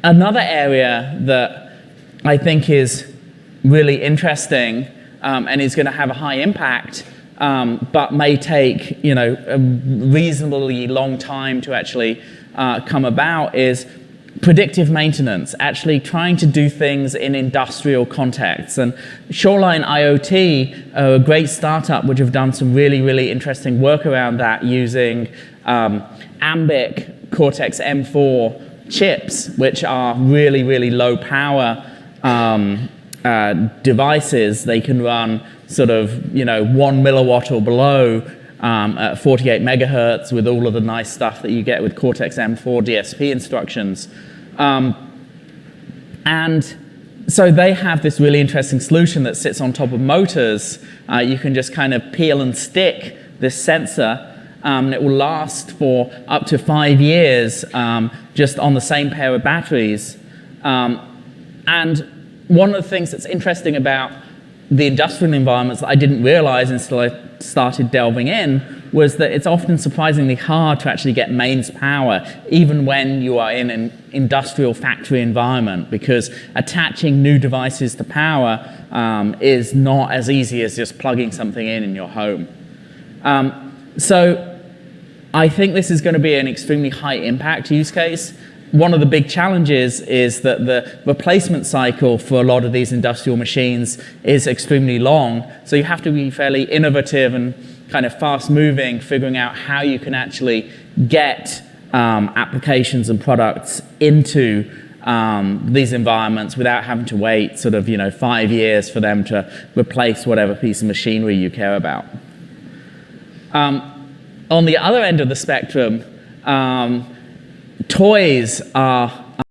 Another area that I think is really interesting and is going to have a high impact, but may take a reasonably long time to actually come about, is predictive maintenance, actually trying to do things in industrial contexts. And Shoreline IoT, a great startup which have done some really, really interesting work around that using Ambic Cortex-M4 chips, which are really, really low power devices. They can run sort of 1 milliwatt or below at 48 megahertz with all of the nice stuff that you get with Cortex-M4 DSP instructions. And so they have this really interesting solution that sits on top of motors. You can just kind of peel and stick this sensor, and it will last for up to 5 years just on the same pair of batteries. And one of the things that's interesting about the industrial environments that I didn't realize until I started delving in was that it's often surprisingly hard to actually get mains power, even when you are in an industrial factory environment, because attaching new devices to power is not as easy as just plugging something in your home. So I think this is going to be an extremely high impact use case. One of the big challenges is that the replacement cycle for a lot of these industrial machines is extremely long. So you have to be fairly innovative and kind of fast moving, figuring out how you can actually get applications and products into these environments without having to wait sort of 5 years for them to replace whatever piece of machinery you care about. On the other end of the spectrum, toys are